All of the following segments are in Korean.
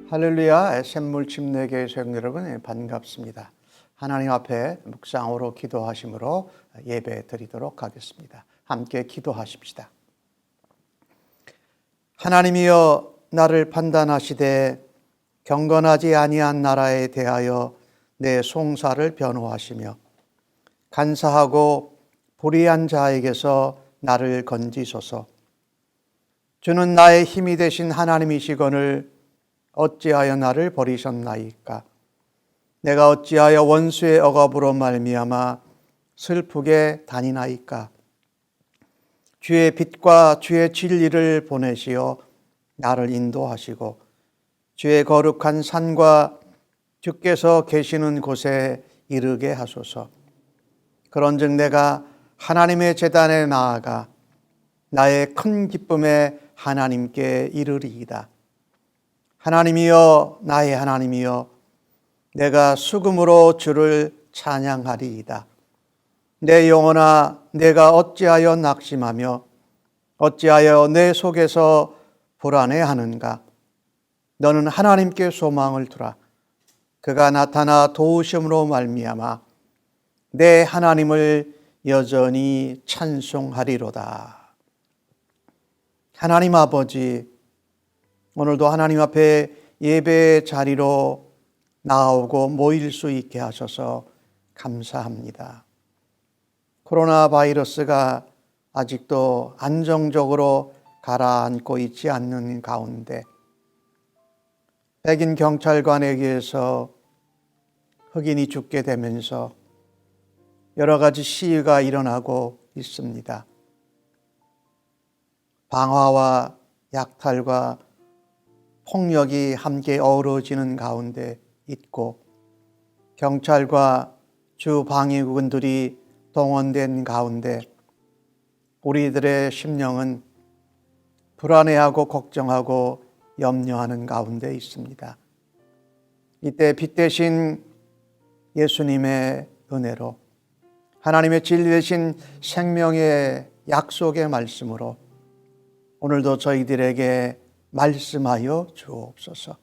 할렐루야, 샘물 침례교회 성도 여러분 반갑습니다. 하나님 앞에 묵상으로 기도하심으로 예배 드리도록 하겠습니다. 함께 기도하십시다. 하나님이여, 나를 판단하시되 경건하지 아니한 나라에 대하여 내 송사를 변호하시며 간사하고 불의한 자에게서 나를 건지소서. 주는 나의 힘이 되신 하나님이시거늘 어찌하여 나를 버리셨나이까? 내가 어찌하여 원수의 억압으로 말미암아 슬프게 다니나이까? 주의 빛과 주의 진리를 보내시어 나를 인도하시고 주의 거룩한 산과 주께서 계시는 곳에 이르게 하소서. 그런즉 내가 하나님의 제단에 나아가 나의 큰 기쁨에 하나님께 이르리이다. 하나님이여, 나의 하나님이여, 내가 수금으로 주를 찬양하리이다. 내 영혼아, 내가 어찌하여 낙심하며 어찌하여 내 속에서 불안해하는가? 너는 하나님께 소망을 두라. 그가 나타나 도우심으로 말미암아 내 하나님을 여전히 찬송하리로다. 하나님 아버지, 오늘도 하나님 앞에 예배의 자리로 나오고 모일 수 있게 하셔서 감사합니다. 코로나 바이러스가 아직도 안정적으로 가라앉고 있지 않는 가운데 백인 경찰관에 의해서 흑인이 죽게 되면서 여러 가지 시위가 일어나고 있습니다. 방화와 약탈과 폭력이 함께 어우러지는 가운데 있고 경찰과 주 방위군들이 동원된 가운데 우리들의 심령은 불안해하고 걱정하고 염려하는 가운데 있습니다. 이때 빛 대신 예수님의 은혜로 하나님의 진리 대신 생명의 약속의 말씀으로 오늘도 저희들에게 말씀하여 주옵소서.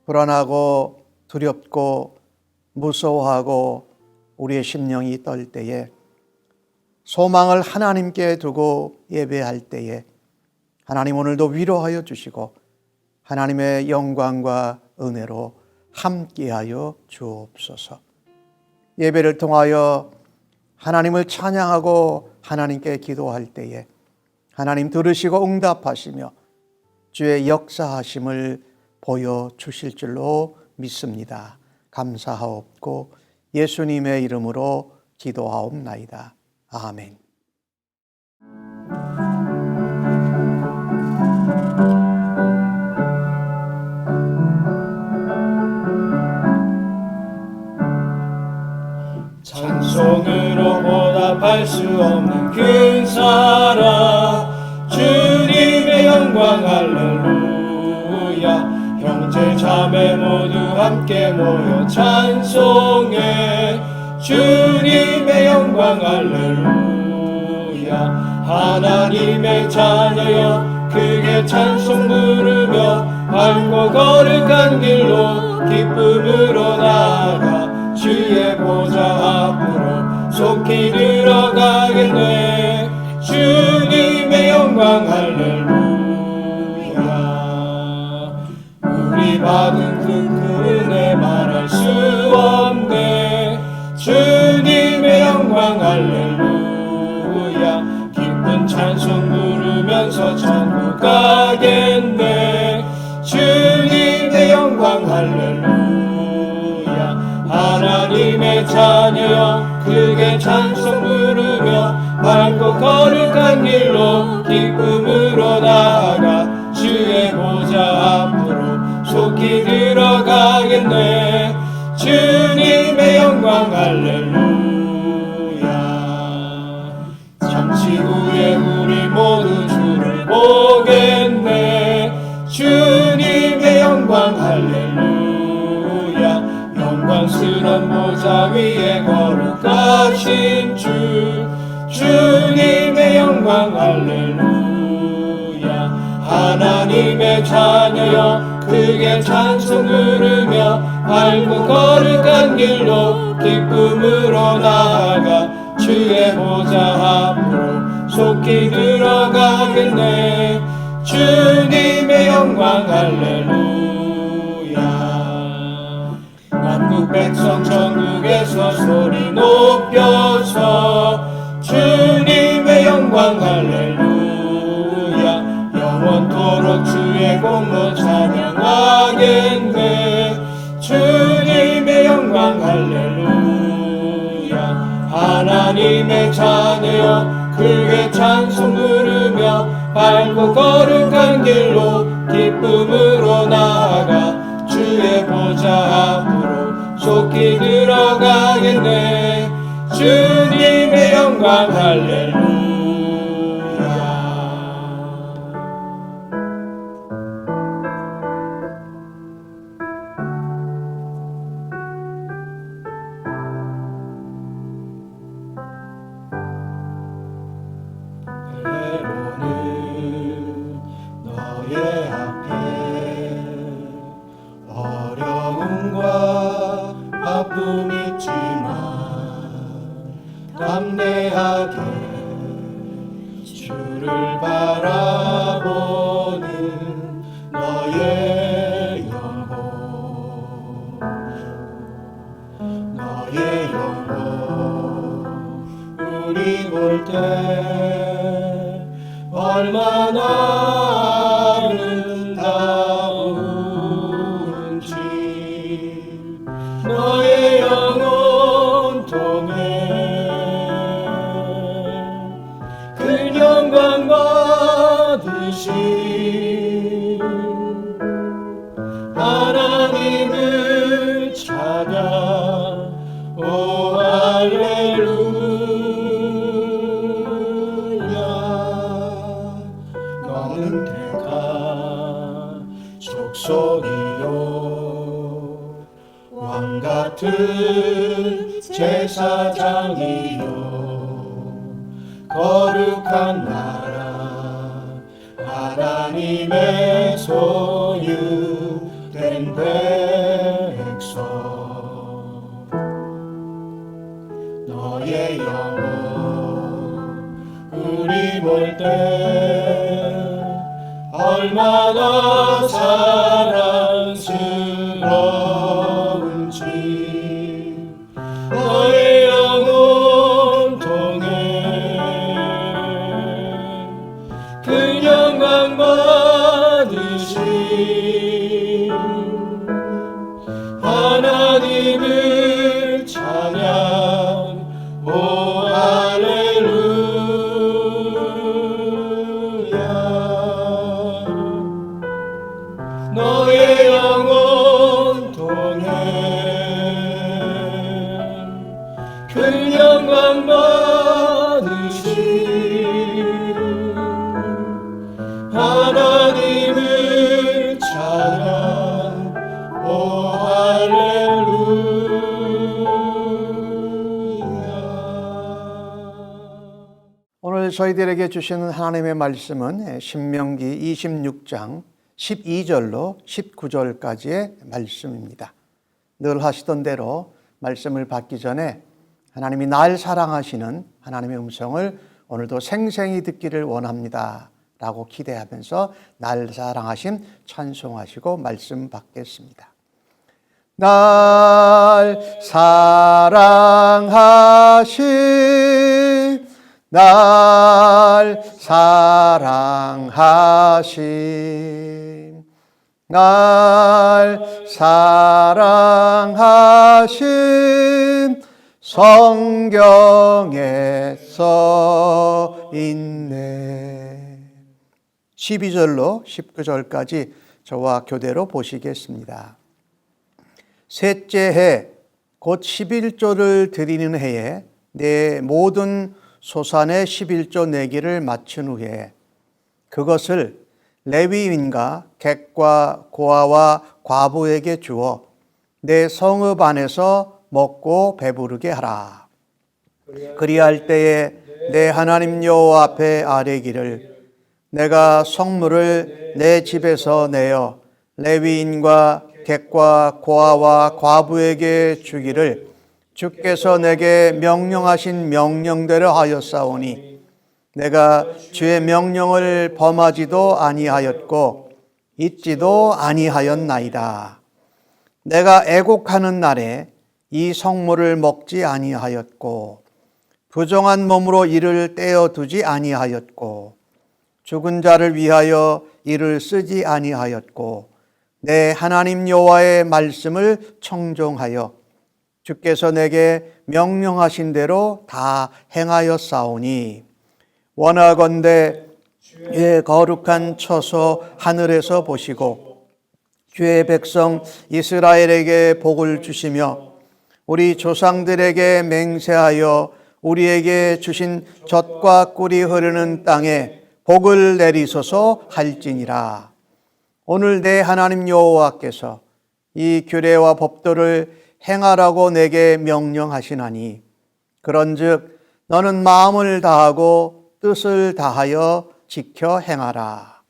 불안하고 두렵고 무서워하고 우리의 심령이 떨 때에 소망을 하나님께 두고 예배할 때에 하나님 오늘도 위로하여 주시고 하나님의 영광과 은혜로 함께하여 주옵소서. 예배를 통하여 하나님을 찬양하고 하나님께 기도할 때에 하나님 들으시고 응답하시며 주의 역사하심을 보여주실 줄로 믿습니다. 감사하옵고 예수님의 이름으로 기도하옵나이다. 아멘. 찬송으로 보답할 수 없는 그 사랑, 주님의 영광 할렐루야. 형제 자매 모두 함께 모여 찬송해, 주님의 영광 할렐루야. 하나님의 자녀여 크게 찬송 부르며 밝고 거룩한 길로 기쁨으로 나아가 주의 보좌 앞으로 속히 들어가겠네. 주님의 영광 할렐루야. 우리 받은 그 은혜 말할 수 없네. 주님의 영광 할렐루야. 기쁜 찬송 부르면서 천국 가겠네. 주님의 영광 할렐루야. 하나님의 자녀여 크게 찬송 부르며 밝고 거룩한 길로 기쁨으로 나아가 주의 보좌 앞으로 속히 들어가겠네. 주님의 영광 할렐루야. 잠시 후에 우리 모두 주를 보겠네. 주님의 영광 할렐루야. 영광스런 보좌 위에 거룩하신 주님의 영광 할렐루야. 하나님의 자녀여 크게 찬송 부르며 밝고 거룩한 길로 기쁨으로 나아가 주의 보좌 앞으로 속히 들어가겠네. 주님의 영광 할렐루야. 만국 백성 전국에서 소리 높여서 주님의 영광 할렐루야. 영원토록 주의 공로 찬양하겠네. 주님의 영광 할렐루야. 하나님의 자녀여 크게 찬송 부르며 밝고 거룩한 길로 기쁨으로 나아가 주의 보좌 앞으로 속히 들어가겠네. 주님의 영광 할렐루야. 때로는 너의 앞에 어려움과 아픔이 있지만 담대하게 주를 바라보는 너의 영혼 우리 볼 때 얼마나 아름다운지 너의 영혼 통해 그 영광 받으신 하나님을 찬양. 오 할렐루야. 너는 택한 족속이요 왕같은 제사장이요 거룩한 나라 하나님의 소유된 백성. 너의 영혼 우리 볼 때 얼마나 사랑스러운지 너의 영혼 통해 그 영광 받으신 하나님을 찬양. 오 할렐루야. 너의 영혼 통해 그 영광 받으신 하나님을 찬양. 오 할렐루야. 오늘 저희들에게 주시는 하나님의 말씀은 신명기 26장 12절로 19절까지의 말씀입니다. 늘 하시던 대로 말씀을 받기 전에 하나님이 날 사랑하시는 하나님의 음성을 오늘도 생생히 듣기를 원합니다 라고 기대하면서 날 사랑하심 찬송하시고 말씀 받겠습니다. 날 사랑하심 날 사랑하심 날 사랑하심 성경에 써 있네. 12절로 19절까지 저와 교대로 보시겠습니다. 셋째 해 곧 11조를 드리는 해에 내 모든 소산의 11조 내기를 마친 후에 그것을 레위인과 객과 고아와 과부에게 주어 내 성읍 안에서 먹고 배부르게 하라. 그리할 때에 내 하나님 여호와 앞에 아뢰기를 내가 성물을 내 집에서 내어 레위인과 객과 고아와 과부에게 주기를 주께서 내게 명령하신 명령대로 하였사오니 내가 주의 명령을 범하지도 아니하였고 잊지도 아니하였나이다. 내가 애곡하는 날에 이 성물을 먹지 아니하였고 부정한 몸으로 이를 떼어두지 아니하였고 죽은 자를 위하여 이를 쓰지 아니하였고 내 하나님 여호와의 말씀을 청종하여 주께서 내게 명령하신 대로 다 행하였사오니 원하건대 주의 거룩한 처소 하늘에서 보시고 주의 백성 이스라엘에게 복을 주시며 우리 조상들에게 맹세하여 우리에게 주신 젖과 꿀이 흐르는 땅에 복을 내리소서 할지니라. 오늘 내 하나님 여호와께서 이 규례와 법도를 행하라고 내게 명령하시나니 그런즉 너는 마음을 다하고 뜻을 다하여 지켜 행하라.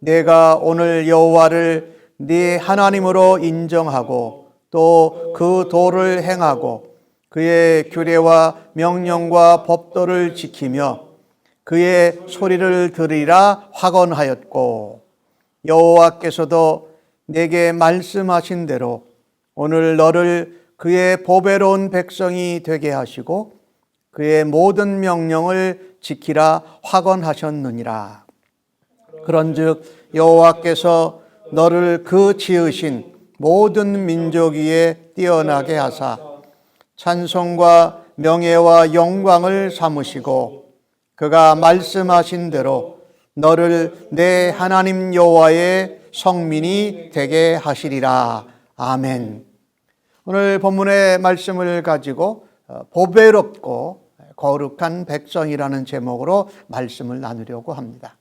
내가 오늘 여호와를 네 하나님으로 인정하고 또 그 도를 행하고 그의 규례와 명령과 법도를 지키며 그의 소리를 들으리라 확언하였고 여호와께서도 내게 말씀하신 대로 오늘 너를 그의 보배로운 백성이 되게 하시고 그의 모든 명령을 지키라 확언하셨느니라. 그런즉 여호와께서 너를 그 지으신 모든 민족 위에 뛰어나게 하사 찬송과 명예와 영광을 삼으시고 그가 말씀하신 대로 너를 내 하나님 여호와의 성민이 되게 하시리라. 아멘. 오늘 본문의 말씀을 가지고 보배롭고 거룩한 백성이라는 제목으로 말씀을 나누려고 합니다.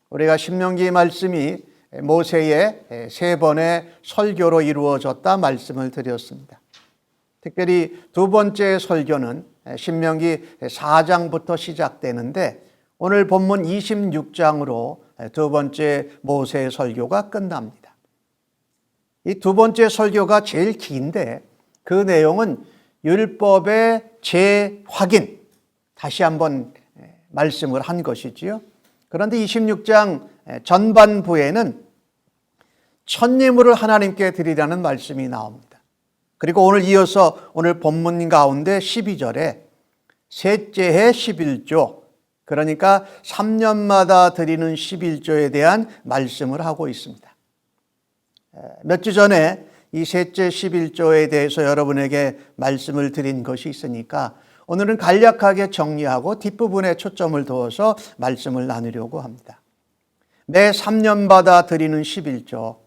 우리가 신명기 말씀이 모세의 3번의 설교로 이루어졌다 말씀을 드렸습니다. 특별히 두 번째 설교는 신명기 4장부터 시작되는데 오늘 본문 26장으로 두 번째 모세의 설교가 끝납니다. 이 두 번째 설교가 제일 긴데 그 내용은 율법의 재확인, 다시 한번 말씀을 한 것이지요. 그런데 26장 전반부에는 첫 예물을 하나님께 드리라는 말씀이 나옵니다. 그리고 오늘 이어서 오늘 본문 가운데 12절에 셋째 해 11조, 그러니까 3년마다 드리는 11조에 대한 말씀을 하고 있습니다. 몇 주 전에 이 셋째 11조에 대해서 여러분에게 말씀을 드린 것이 있으니까 오늘은 간략하게 정리하고 뒷부분에 초점을 두어서 말씀을 나누려고 합니다. 매 3년마다 드리는 11조,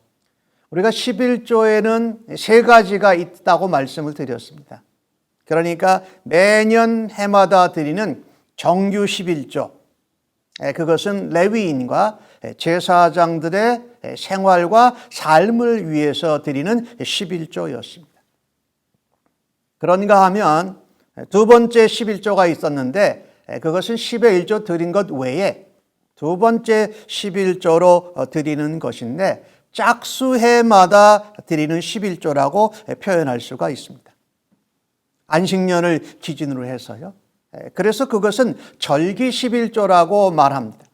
우리가 11조에는 3가지가 있다고 말씀을 드렸습니다. 그러니까 매년 해마다 드리는 정규 11조, 그것은 레위인과 제사장들의 생활과 삶을 위해서 드리는 11조였습니다. 그런가 하면 두 번째 11조가 있었는데 그것은 10의 1조 드린 것 외에 두 번째 11조로 드리는 것인데 짝수해마다 드리는 11조라고 표현할 수가 있습니다. 안식년을 기준으로 해서요. 그래서 그것은 절기 11조라고 말합니다.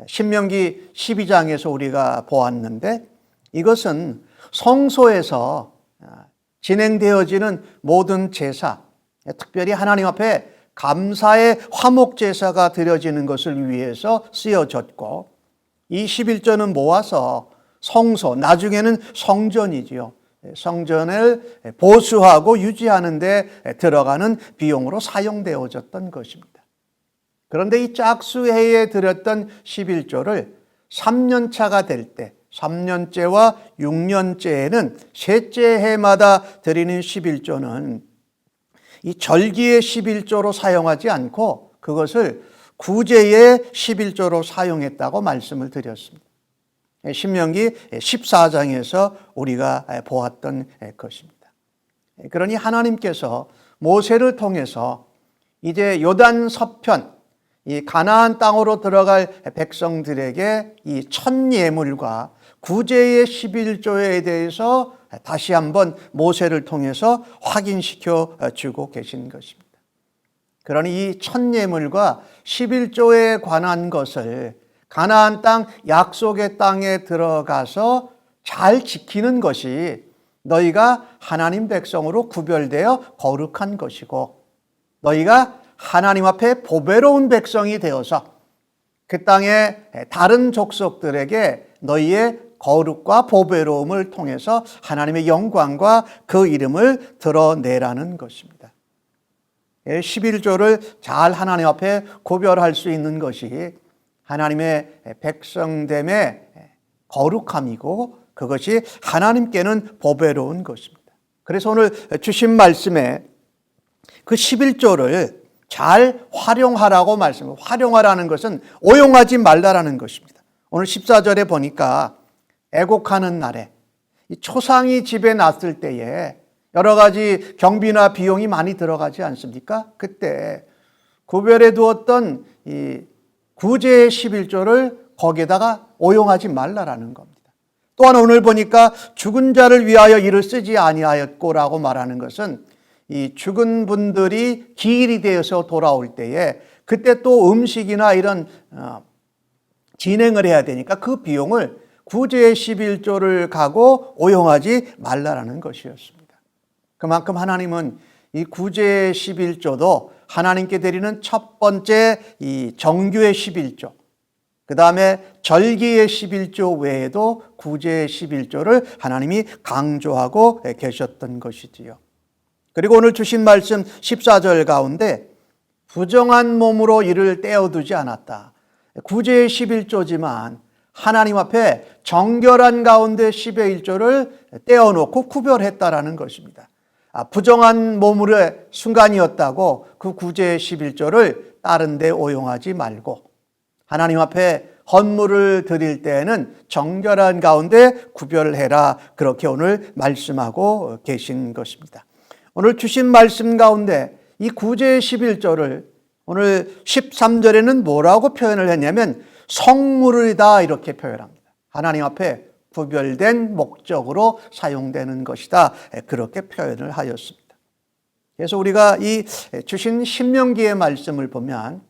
신명기 12장에서 우리가 보았는데 이것은 성소에서 진행되어지는 모든 제사, 특별히 하나님 앞에 감사의 화목 제사가 드려지는 것을 위해서 쓰여졌고 이 11조는 모아서 성소, 나중에는 성전이지요. 성전을 보수하고 유지하는 데 들어가는 비용으로 사용되어졌던 것입니다. 그런데 이 짝수해에 드렸던 11조를 3년차가 될 때 3년째와 6년째에는 셋째 해마다 드리는 11조는 이 절기의 11조로 사용하지 않고 그것을 구제의 11조로 사용했다고 말씀을 드렸습니다. 신명기 14장에서 우리가 보았던 것입니다. 그러니 하나님께서 모세를 통해서 이제 요단 서편, 이 가나안 땅으로 들어갈 백성들에게 이 첫 예물과 구제의 11조에 대해서 다시 한번 모세를 통해서 확인시켜 주고 계신 것입니다. 그러니 이 첫 예물과 11조에 관한 것을 가나안 땅 약속의 땅에 들어가서 잘 지키는 것이 너희가 하나님 백성으로 구별되어 거룩한 것이고, 너희가 하나님 앞에 보배로운 백성이 되어서 그 땅의 다른 족속들에게 너희의 거룩과 보배로움을 통해서 하나님의 영광과 그 이름을 드러내라는 것입니다. 11조를 잘 하나님 앞에 구별할 수 있는 것이 하나님의 백성됨의 거룩함이고, 그것이 하나님께는 보배로운 것입니다. 그래서 오늘 주신 말씀에 그 11조를 잘 활용하라고 말씀을, 활용하라는 것은 오용하지 말라라는 것입니다. 오늘 14절에 보니까 애곡하는 날에 이 초상이 집에 났을 때에 여러 가지 경비나 비용이 많이 들어가지 않습니까? 그때 구별해 두었던 이 구제의 11조를 거기에다가 오용하지 말라라는 겁니다. 또한 오늘 보니까 죽은 자를 위하여 이를 쓰지 아니하였고라고 말하는 것은 이 죽은 분들이 기일이 되어서 돌아올 때에 그때 또 음식이나 이런 진행을 해야 되니까 그 비용을 구제의 11조를 가고 오용하지 말라라는 것이었습니다. 그만큼 하나님은 이 구제의 11조도 하나님께 드리는 첫 번째 이 정규의 11조, 그 다음에 절기의 11조 외에도 구제의 11조를 하나님이 강조하고 계셨던 것이지요. 그리고 오늘 주신 말씀 14절 가운데 부정한 몸으로 이를 떼어두지 않았다. 구제의 11조지만 하나님 앞에 정결한 가운데 10의 1조를 떼어놓고 구별했다라는 것입니다. 부정한 몸으로의 순간이었다고 그 구제의 11조를 다른 데 오용하지 말고 하나님 앞에 헌물을 드릴 때에는 정결한 가운데 구별해라, 그렇게 오늘 말씀하고 계신 것입니다. 오늘 주신 말씀 가운데 이 구제의 11조를 오늘 13절에는 뭐라고 표현을 했냐면 성물이다, 이렇게 표현합니다. 하나님 앞에 구별된 목적으로 사용되는 것이다, 그렇게 표현을 하였습니다. 그래서 우리가 이 주신 신명기의 말씀을 보면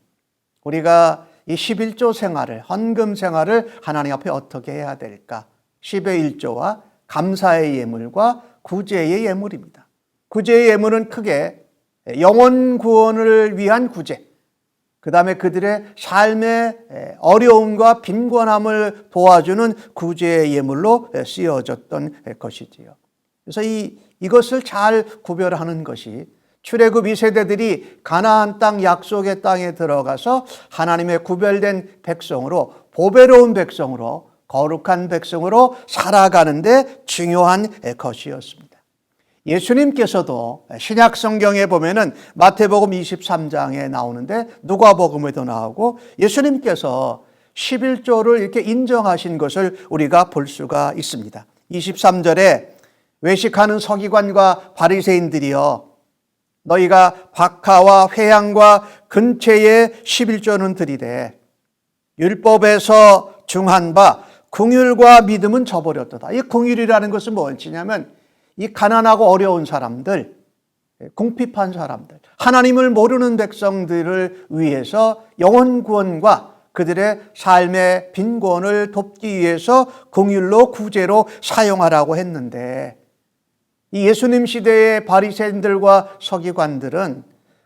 우리가 이 11조 생활을, 헌금 생활을 하나님 앞에 어떻게 해야 될까? 10의 1조와 감사의 예물과 구제의 예물입니다. 구제의 예물은 크게 영혼 구원을 위한 구제, 그 다음에 그들의 삶의 어려움과 빈곤함을 도와주는 구제의 예물로 쓰여졌던 것이지요. 그래서 이것을 잘 구별하는 것이 출애굽 2세대들이 가나안 땅 약속의 땅에 들어가서 하나님의 구별된 백성으로, 보배로운 백성으로, 거룩한 백성으로 살아가는데 중요한 것이었습니다. 예수님께서도 신약 성경에 보면은 마태복음 23장에 나오는데 누가복음에도 나오고 예수님께서 11조를 이렇게 인정하신 것을 우리가 볼 수가 있습니다. 23절에 외식하는 서기관과 바리새인들이여, 너희가 박하와 회향과 근체에 11조는 드리되 율법에서 중한 바 긍휼과 믿음은 저버렸도다. 이 긍휼이라는 것은 무엇이냐면 이 가난하고 어려운 사람들, 궁핍한 사람들, 하나님을 모르는 백성들을 위해서 영혼 구원과 그들의 삶의 빈곤을 돕기 위해서 긍휼로 구제로 사용하라고 했는데, 이 예수님 시대의 바리새인들과 서기관들은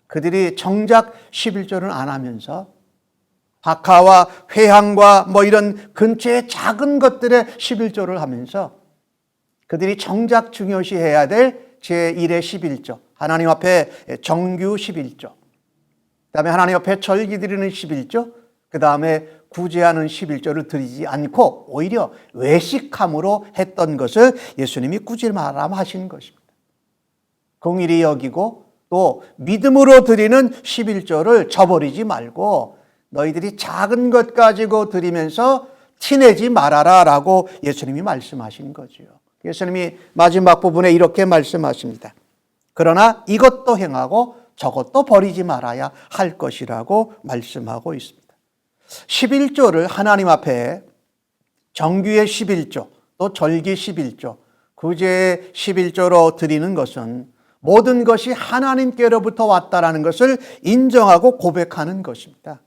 그들이 정작 11조를 안 하면서 박하와 회향과 이런 근처의 작은 것들의 11조를 하면서 그들이 정작 중요시해야 될 제1의 11조, 하나님 앞에 정규 11조, 그 다음에 하나님 앞에 절기 드리는 11조, 그 다음에 구제하는 11조를 드리지 않고 오히려 외식함으로 했던 것을 예수님이 꾸짖 말하신 것입니다. 긍휼히 여기고 또 믿음으로 드리는 11조를 저버리지 말고 너희들이 작은 것 가지고 드리면서 티내지 말아라 라고 예수님이 말씀하신 거죠. 예수님이 마지막 부분에 이렇게 말씀하십니다. 그러나 이것도 행하고 저것도 버리지 말아야 할 것이라고 말씀하고 있습니다. 11조를 하나님 앞에 정규의 11조, 또 절기 11조, 구제의 11조로 드리는 것은 모든 것이 하나님께로부터 왔다라는 것을 인정하고 고백하는 것입니다.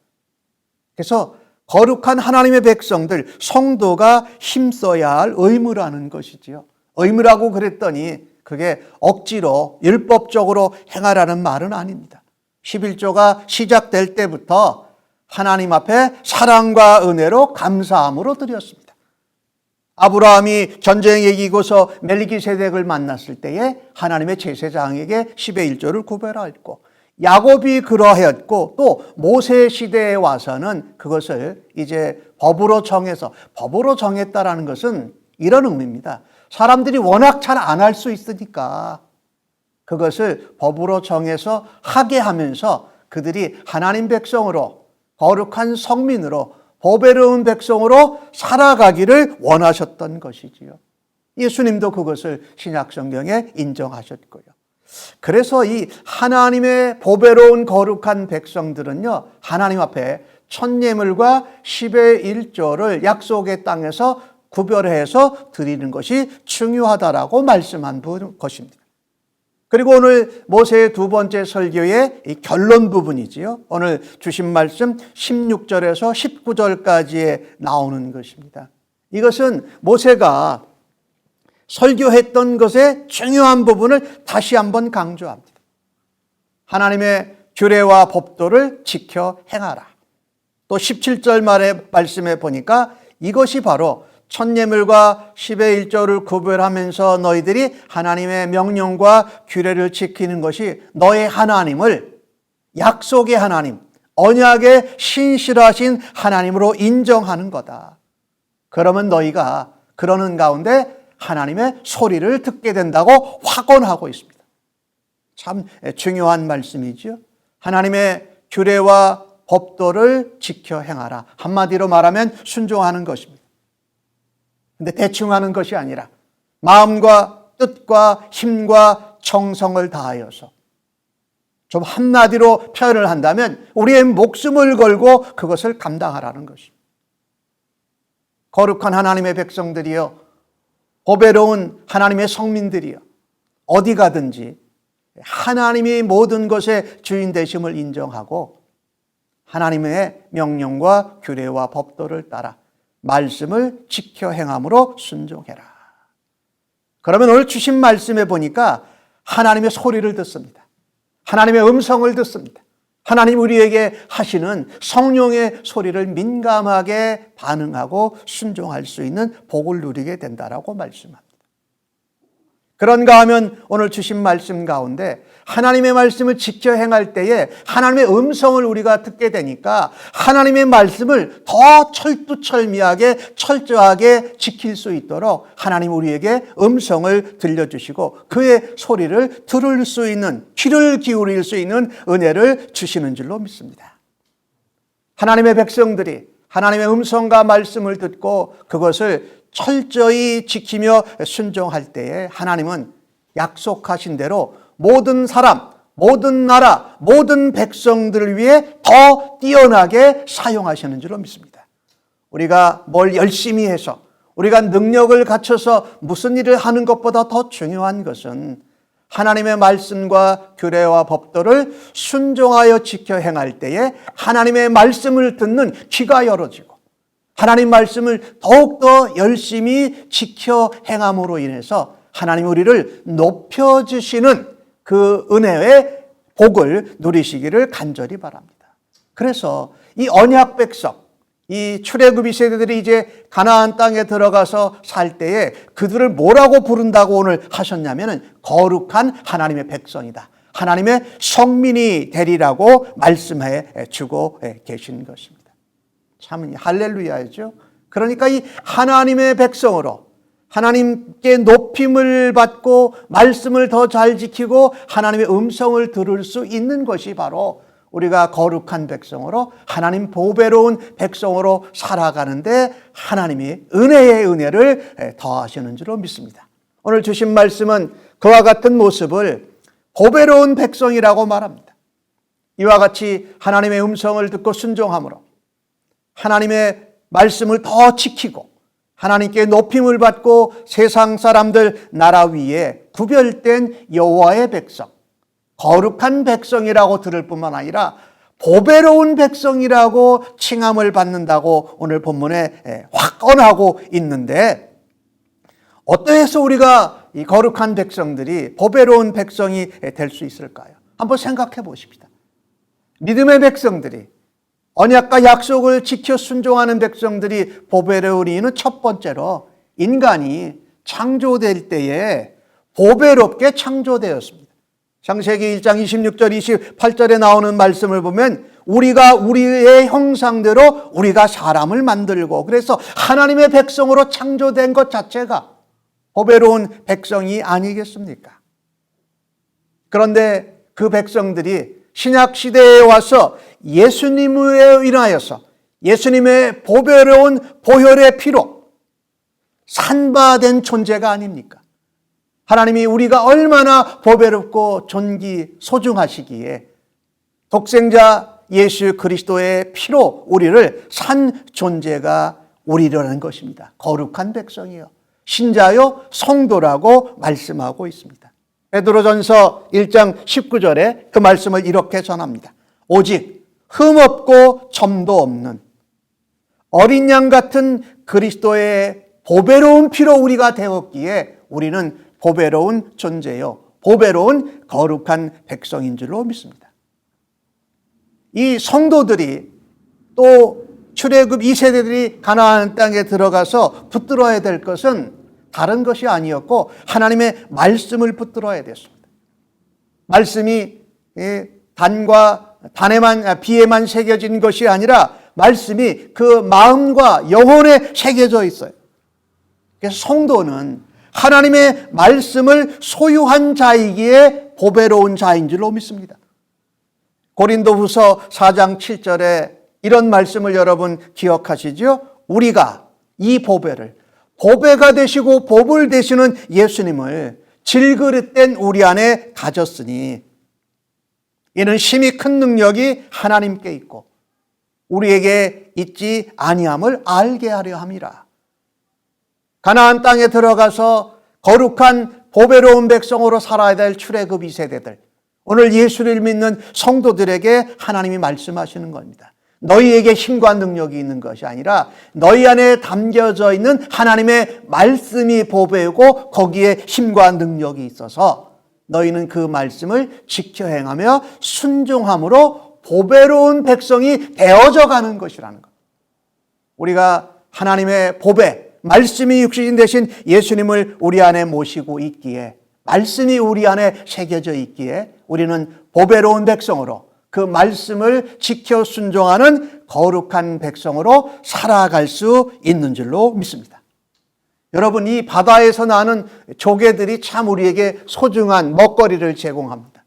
그래서 거룩한 하나님의 백성들, 성도가 힘써야 할 의무라는 것이지요. 의무라고 그랬더니 그게 억지로 율법적으로 행하라는 말은 아닙니다. 11조가 시작될 때부터 하나님 앞에 사랑과 은혜로 감사함으로 드렸습니다. 아브라함이 전쟁에 이기고서 멜기세덱을 만났을 때에 하나님의 제사장에게 10의 1조를 구별하였고, 야곱이 그러하였고, 또 모세 시대에 와서는 그것을 이제 법으로 정했다라는 것은 이런 의미입니다. 사람들이 워낙 잘 안 할 수 있으니까 그것을 법으로 정해서 하게 하면서 그들이 하나님 백성으로, 거룩한 성민으로, 보배로운 백성으로 살아가기를 원하셨던 것이지요. 예수님도 그것을 신약 성경에 인정하셨고요. 그래서 이 하나님의 보배로운 거룩한 백성들은요, 하나님 앞에 첫 예물과 10의 1조를 약속의 땅에서 구별해서 드리는 것이 중요하다라고 말씀한 것입니다. 그리고 오늘 모세의 두 번째 설교의 이 결론 부분이지요. 오늘 주신 말씀 16절에서 19절까지에 나오는 것입니다. 이것은 모세가 설교했던 것의 중요한 부분을 다시 한번 강조합니다. 하나님의 규례와 법도를 지켜 행하라. 또 17절 말씀에 보니까 이것이 바로 첫 예물과 10의 1조를 구별하면서 너희들이 하나님의 명령과 규례를 지키는 것이 너의 하나님을 약속의 하나님, 언약의 신실하신 하나님으로 인정하는 거다. 그러면 너희가 그러는 가운데 하나님의 소리를 듣게 된다고 확언하고 있습니다. 참 중요한 말씀이죠. 하나님의 규례와 법도를 지켜 행하라. 한마디로 말하면 순종하는 것입니다. 근데 대충 하는 것이 아니라 마음과 뜻과 힘과 정성을 다하여서, 좀 한마디로 표현을 한다면 우리의 목숨을 걸고 그것을 감당하라는 것입니다. 거룩한 하나님의 백성들이여, 보배로운 하나님의 성민들이여, 어디 가든지 하나님이 모든 것의 주인 되심을 인정하고 하나님의 명령과 규례와 법도를 따라 말씀을 지켜 행함으로 순종해라. 그러면 오늘 주신 말씀에 보니까 하나님의 소리를 듣습니다. 하나님의 음성을 듣습니다. 하나님 우리에게 하시는 성령의 소리를 민감하게 반응하고 순종할 수 있는 복을 누리게 된다라고 말씀합니다. 그런가 하면 오늘 주신 말씀 가운데 하나님의 말씀을 지켜 행할 때에 하나님의 음성을 우리가 듣게 되니까 하나님의 말씀을 더 철두철미하게 철저하게 지킬 수 있도록 하나님 우리에게 음성을 들려주시고 그의 소리를 들을 수 있는, 귀를 기울일 수 있는 은혜를 주시는 줄로 믿습니다. 하나님의 백성들이 하나님의 음성과 말씀을 듣고 그것을 철저히 지키며 순종할 때에 하나님은 약속하신 대로 모든 사람, 모든 나라, 모든 백성들을 위해 더 뛰어나게 사용하시는 줄로 믿습니다. 우리가 뭘 열심히 해서, 우리가 능력을 갖춰서 무슨 일을 하는 것보다 더 중요한 것은 하나님의 말씀과 규례와 법도를 순종하여 지켜 행할 때에 하나님의 말씀을 듣는 귀가 열어지고 하나님 말씀을 더욱더 열심히 지켜 행함으로 인해서 하나님 우리를 높여주시는 그 은혜의 복을 누리시기를 간절히 바랍니다. 그래서 이 언약 백성, 이 출애굽 세대들이 이제 가나안 땅에 들어가서 살 때에 그들을 뭐라고 부른다고 오늘 하셨냐면 거룩한 하나님의 백성이다. 하나님의 성민이 되리라고 말씀해 주고 계신 것입니다. 참 할렐루야죠. 그러니까 이 하나님의 백성으로 하나님께 높임을 받고 말씀을 더 잘 지키고 하나님의 음성을 들을 수 있는 것이 바로 우리가 거룩한 백성으로 하나님 보배로운 백성으로 살아가는데 하나님이 은혜의 은혜를 더하시는 줄로 믿습니다. 오늘 주신 말씀은 그와 같은 모습을 보배로운 백성이라고 말합니다. 이와 같이 하나님의 음성을 듣고 순종함으로 하나님의 말씀을 더 지키고 하나님께 높임을 받고 세상 사람들 나라 위에 구별된 여호와의 백성, 거룩한 백성이라고 들을 뿐만 아니라 보배로운 백성이라고 칭함을 받는다고 오늘 본문에 확언하고 있는데, 어떠해서 우리가 이 거룩한 백성들이 보배로운 백성이 될 수 있을까요? 한번 생각해 보십시다. 믿음의 백성들이, 언약과 약속을 지켜 순종하는 백성들이 보배로운 이유는 첫 번째로 인간이 창조될 때에 보배롭게 창조되었습니다. 창세기 1장 26절 28절에 나오는 말씀을 보면 우리가 우리의 형상대로 우리가 사람을 만들고, 그래서 하나님의 백성으로 창조된 것 자체가 보배로운 백성이 아니겠습니까? 그런데 그 백성들이 신약 시대에 와서 예수님에 인하여서 예수님의 보배로운 보혈의 피로 산바된 존재가 아닙니까? 하나님이 우리가 얼마나 보배롭고 소중하시기에 독생자 예수 그리스도의 피로 우리를 산 존재가 우리라는 것입니다. 거룩한 백성이요, 신자요, 성도라고 말씀하고 있습니다. 베드로전서 1장 19절에 그 말씀을 이렇게 전합니다. 오직 흠없고 점도 없는 어린 양 같은 그리스도의 보배로운 피로 우리가 되었기에 우리는 보배로운 존재요, 보배로운 거룩한 백성인 줄로 믿습니다. 이 성도들이 또 출애굽 2세대들이 가나안 땅에 들어가서 붙들어야 될 것은 다른 것이 아니었고 하나님의 말씀을 붙들어야 됐습니다. 말씀이 비에만 새겨진 것이 아니라 말씀이 그 마음과 영혼에 새겨져 있어요. 그래서 성도는 하나님의 말씀을 소유한 자이기에 보배로운 자인 줄로 믿습니다. 고린도후서 4장 7절에 이런 말씀을 여러분 기억하시죠? 우리가 이 보배가 되시고 복을 되시는 예수님을 질그릇된 우리 안에 가졌으니 이는 심히 큰 능력이 하나님께 있고 우리에게 있지 아니함을 알게 하려 함이라. 가나안 땅에 들어가서 거룩한 보배로운 백성으로 살아야 될 출애굽 2세대들, 오늘 예수를 믿는 성도들에게 하나님이 말씀하시는 겁니다. 너희에게 힘과 능력이 있는 것이 아니라 너희 안에 담겨져 있는 하나님의 말씀이 보배고 거기에 힘과 능력이 있어서 너희는 그 말씀을 지켜 행하며 순종함으로 보배로운 백성이 되어져 가는 것이라는 것. 우리가 하나님의 보배, 말씀이 육신 되신 예수님을 우리 안에 모시고 있기에, 말씀이 우리 안에 새겨져 있기에 우리는 보배로운 백성으로 그 말씀을 지켜 순종하는 거룩한 백성으로 살아갈 수 있는 줄로 믿습니다. 여러분, 이 바다에서 나는 조개들이 참 우리에게 소중한 먹거리를 제공합니다.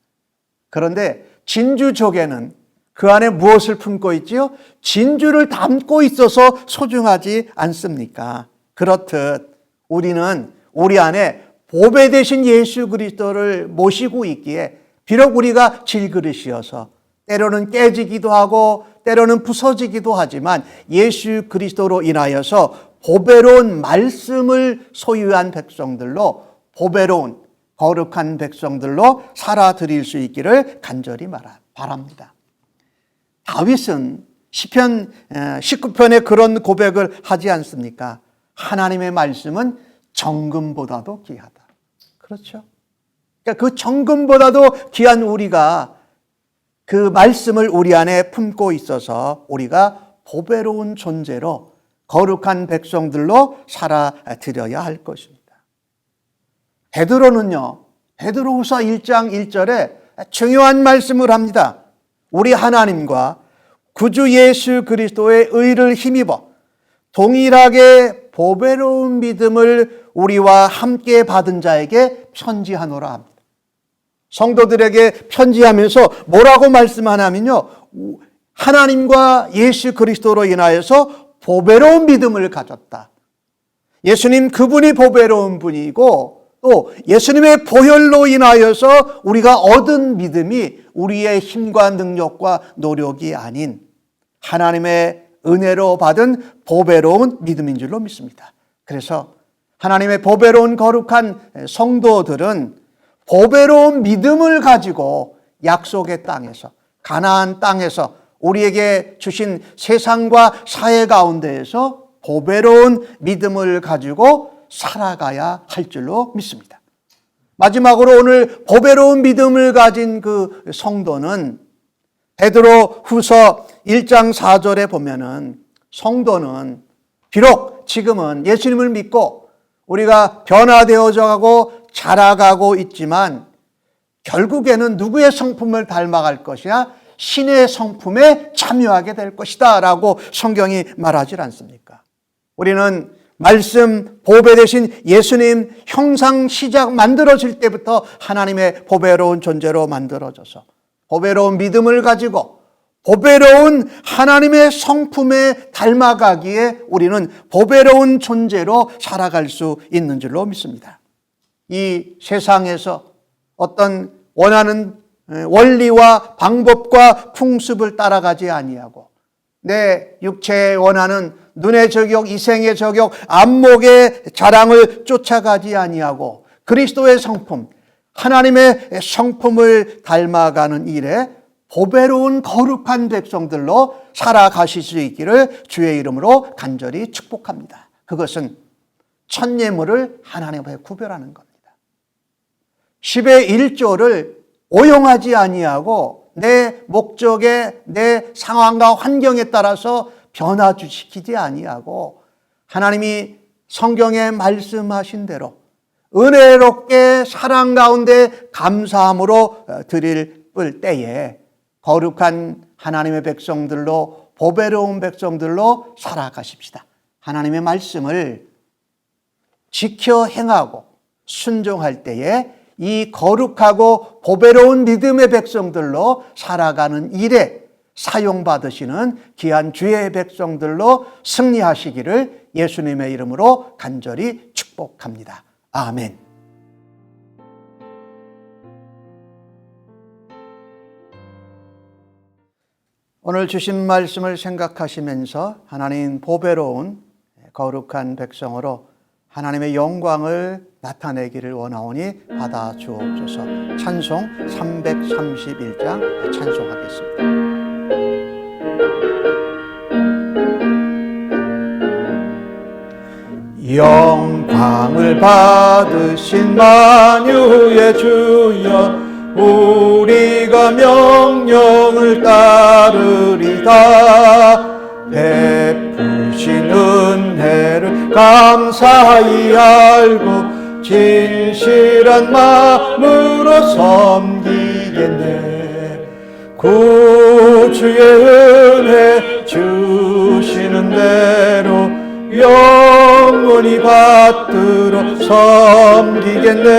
그런데 진주 조개는 그 안에 무엇을 품고 있지요? 진주를 담고 있어서 소중하지 않습니까? 그렇듯 우리는 우리 안에 보배 되신 예수 그리스도를 모시고 있기에 비록 우리가 질그릇이어서 때로는 깨지기도 하고 때로는 부서지기도 하지만 예수 그리스도로 인하여서 보배로운 말씀을 소유한 백성들로, 보배로운 거룩한 백성들로 살아드릴 수 있기를 간절히 바랍니다. 다윗은 시편 19편에 그런 고백을 하지 않습니까? 하나님의 말씀은 정금보다도 귀하다. 그렇죠? 그러니까 그 정금보다도 귀한 우리가 그 말씀을 우리 안에 품고 있어서 우리가 보배로운 존재로 거룩한 백성들로 살아드려야 할 것입니다. 베드로는요, 베드로후서 1장 1절에 중요한 말씀을 합니다. 우리 하나님과 구주 예수 그리스도의 의를 힘입어 동일하게 보배로운 믿음을 우리와 함께 받은 자에게 편지하노라 합니다. 성도들에게 편지하면서 뭐라고 말씀하냐면요, 하나님과 예수 그리스도로 인하여서 보배로운 믿음을 가졌다. 예수님 그분이 보배로운 분이고 또 예수님의 보혈로 인하여서 우리가 얻은 믿음이 우리의 힘과 능력과 노력이 아닌 하나님의 은혜로 받은 보배로운 믿음인 줄로 믿습니다. 그래서 하나님의 보배로운 거룩한 성도들은 보배로운 믿음을 가지고 약속의 땅에서, 가나안 땅에서 우리에게 주신 세상과 사회 가운데에서 보배로운 믿음을 가지고 살아가야 할 줄로 믿습니다. 마지막으로 오늘 보배로운 믿음을 가진 그 성도는 베드로 후서 1장 4절에 보면은 성도는 비록 지금은 예수님을 믿고 우리가 변화되어져 가고 자라가고 있지만 결국에는 누구의 성품을 닮아갈 것이야? 신의 성품에 참여하게 될 것이다 라고 성경이 말하지 않습니까? 우리는 말씀 보배 되신 예수님 형상 시작 만들어질 때부터 하나님의 보배로운 존재로 만들어져서 보배로운 믿음을 가지고 보배로운 하나님의 성품에 닮아가기에 우리는 보배로운 존재로 살아갈 수 있는 줄로 믿습니다. 이 세상에서 어떤 원하는 원리와 방법과 풍습을 따라가지 아니하고 내 육체에 원하는 눈의 저격, 이생의 저격, 안목의 자랑을 쫓아가지 아니하고 그리스도의 성품, 하나님의 성품을 닮아가는 일에 보배로운 거룩한 백성들로 살아가실 수 있기를 주의 이름으로 간절히 축복합니다. 그것은 첫 예물을 하나님 앞에 구별하는 겁니다. 10의 1조를 오용하지 아니하고 내 목적에 내 상황과 환경에 따라서 변화시키지 아니하고 하나님이 성경에 말씀하신 대로 은혜롭게 사랑 가운데 감사함으로 드릴 때에 거룩한 하나님의 백성들로 보배로운 백성들로 살아가십시다. 하나님의 말씀을 지켜 행하고 순종할 때에 이 거룩하고 보배로운 믿음의 백성들로 살아가는 일에 사용받으시는 귀한 주의 백성들로 승리하시기를 예수님의 이름으로 간절히 축복합니다. 아멘. 오늘 주신 말씀을 생각하시면서 하나님 보배로운 거룩한 백성으로 하나님의 영광을 나타내기를 원하오니 받아 주옵소서. 찬송 331장 찬송하겠습니다. 영광을 받으신 만유의 주여 우리가 명령을 따르리다. 베푸신 은혜를 감사히 알고 진실한 마음으로 섬기겠네. 구주의 은혜 주시는 대로 영원히 받들어 섬기겠네.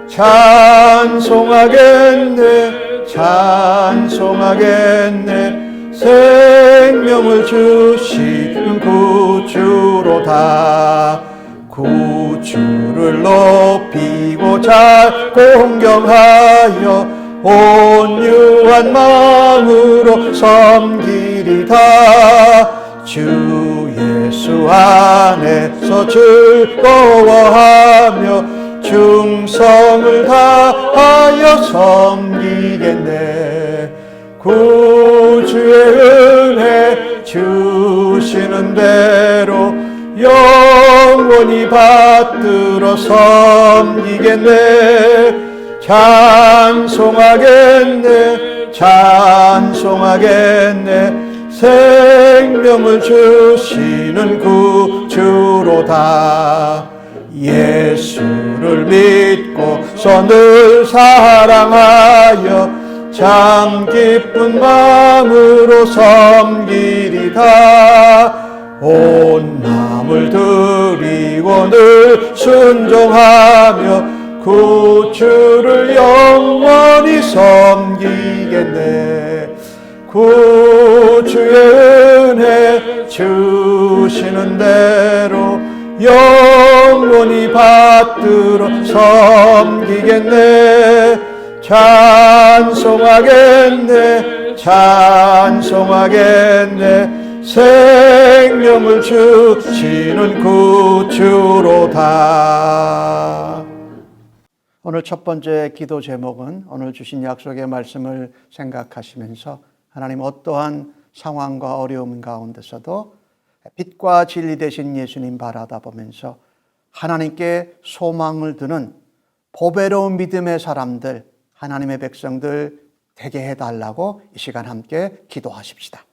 찬송하겠네 찬송하겠네. 생명을 주시는 구주로다. 구주를 높이고 잘 공경하여 온유한 마음으로 섬기리다. 주 예수 안에서 즐거워하며 충성을 다하여 섬기겠네. 구주의 은혜 주시는 대로 영원히 받들어 섬기겠네. 찬송하겠네 찬송하겠네. 생명을 주시는 구주로다. 예수를 믿고서 늘 사랑하여 참 기쁜 마음으로 섬기리다. 온 마음을 드리고 늘 순종하며 구주를 영원히 섬기겠네. 구주의 은혜 주시는 대로 영원히 받 받들어 섬기겠네. 찬송하겠네. 찬송하겠네. 생명을 주시는 구주로다. 오늘 첫 번째 기도 제목은 오늘 주신 약속의 말씀을 생각하시면서 하나님 어떠한 상황과 어려움 가운데서도 빛과 진리 되신 예수님 바라다 보면서 하나님께 소망을 두는 보배로운 믿음의 사람들, 하나님의 백성들 되게 해달라고 이 시간 함께 기도하십시다.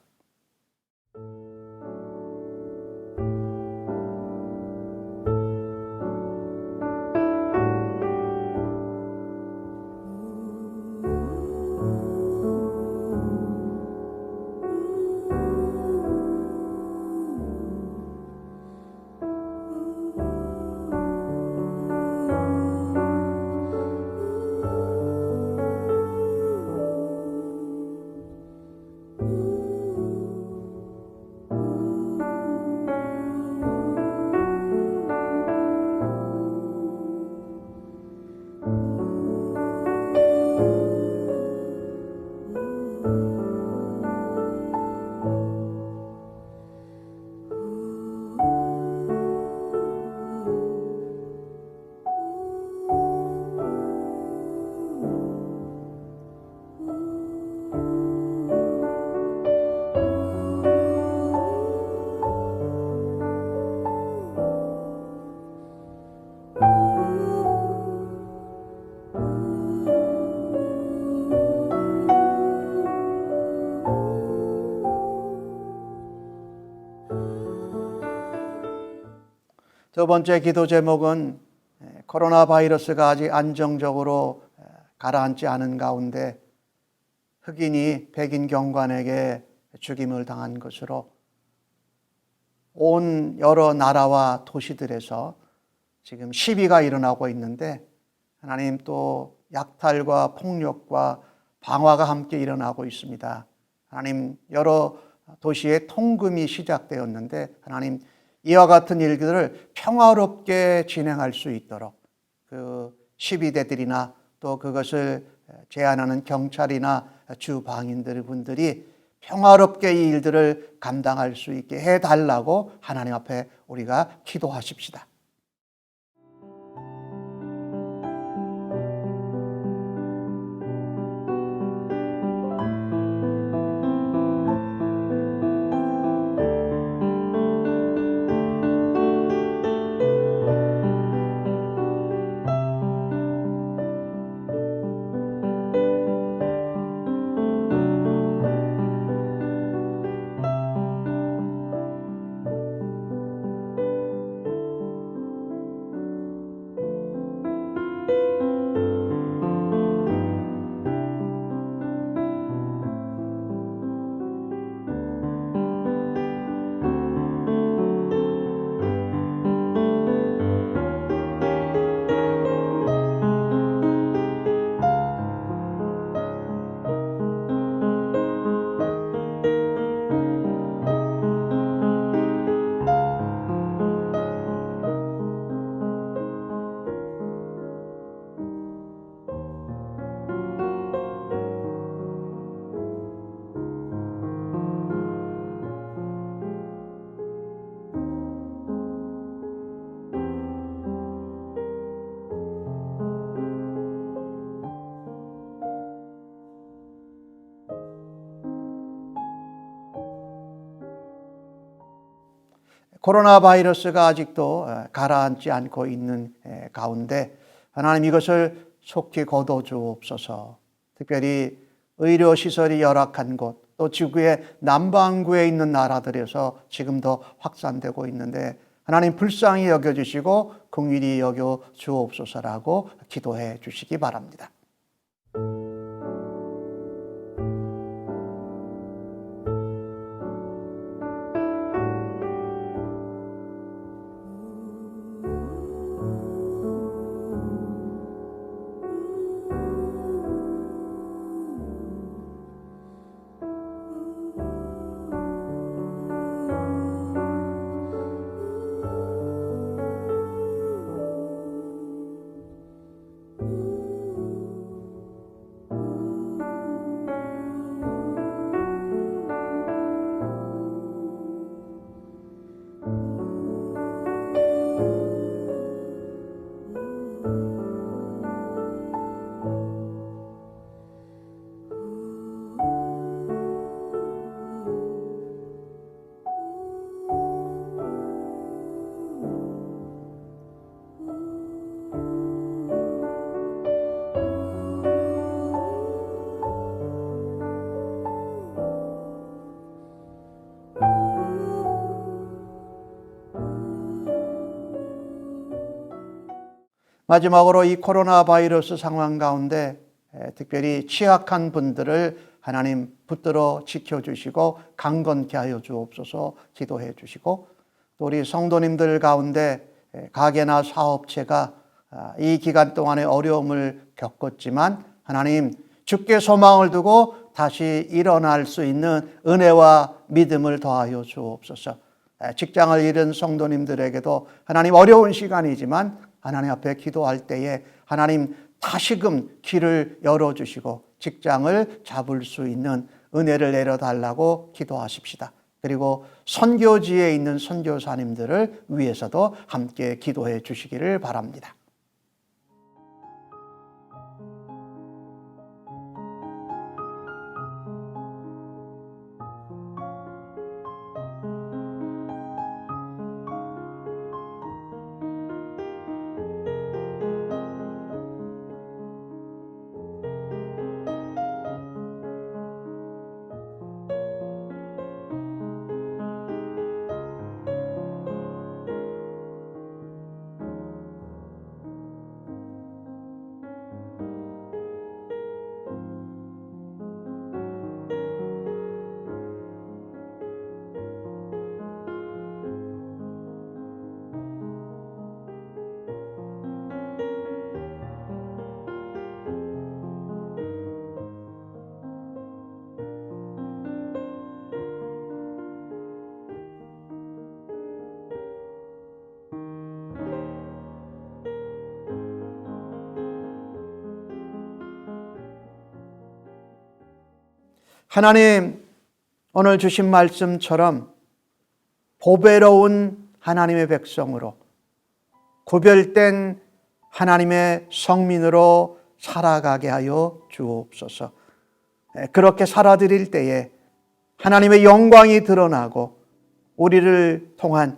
두 번째 기도 제목은 코로나 바이러스가 아직 안정적으로 가라앉지 않은 가운데 흑인이 백인 경관에게 죽임을 당한 것으로 온 여러 나라와 도시들에서 지금 시비가 일어나고 있는데 하나님 또 약탈과 폭력과 방화가 함께 일어나고 있습니다. 하나님 여러 도시에 통금이 시작되었는데 하나님 이와 같은 일들을 평화롭게 진행할 수 있도록 그 시비대들이나 또 그것을 제한하는 경찰이나 주방인들 분들이 평화롭게 이 일들을 감당할 수 있게 해달라고 하나님 앞에 우리가 기도하십시다. 코로나 바이러스가 아직도 가라앉지 않고 있는 가운데 하나님 이것을 속히 거둬주옵소서. 특별히 의료시설이 열악한 곳, 또 지구의 남반구에 있는 나라들에서 지금도 확산되고 있는데 하나님 불쌍히 여겨주시고 긍휼히 여겨주옵소서라고 기도해 주시기 바랍니다. 마지막으로 이 코로나 바이러스 상황 가운데 특별히 취약한 분들을 하나님 붙들어 지켜주시고 강건케 하여 주옵소서 기도해 주시고, 또 우리 성도님들 가운데 가게나 사업체가 이 기간 동안에 어려움을 겪었지만 하나님 주께 소망을 두고 다시 일어날 수 있는 은혜와 믿음을 더하여 주옵소서. 직장을 잃은 성도님들에게도 하나님 어려운 시간이지만 하나님 앞에 기도할 때에 하나님 다시금 길을 열어주시고 직장을 잡을 수 있는 은혜를 내려달라고 기도하십시다. 그리고 선교지에 있는 선교사님들을 위해서도 함께 기도해 주시기를 바랍니다. 하나님, 오늘 주신 말씀처럼 보배로운 하나님의 백성으로 구별된 하나님의 성민으로 살아가게 하여 주옵소서. 그렇게 살아드릴 때에 하나님의 영광이 드러나고 우리를 통한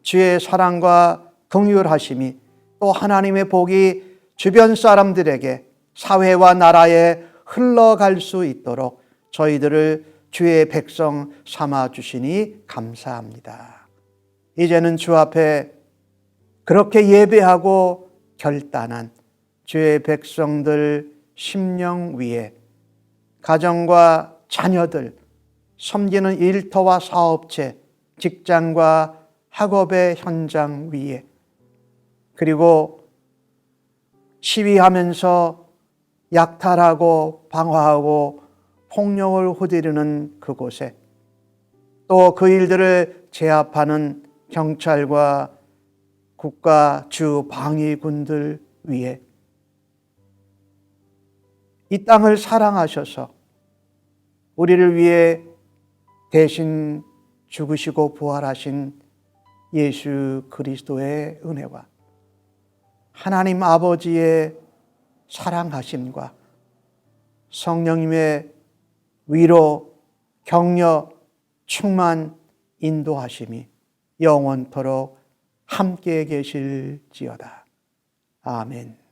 주의 사랑과 긍휼하심이 또 하나님의 복이 주변 사람들에게 사회와 나라에 흘러갈 수 있도록 저희들을 주의 백성 삼아 주시니 감사합니다. 이제는 주 앞에 그렇게 예배하고 결단한 주의 백성들 심령 위에 가정과 자녀들, 섬기는 일터와 사업체, 직장과 학업의 현장 위에, 그리고 시위하면서 약탈하고 방화하고 폭력을 후디르는 그곳에, 또 그 일들을 제압하는 경찰과 국가 주 방위군들 위에 이 땅을 사랑하셔서 우리를 위해 대신 죽으시고 부활하신 예수 그리스도의 은혜와 하나님 아버지의 사랑하심과 성령님의 위로, 격려, 충만, 인도하심이 영원토록 함께 계실지어다. 아멘.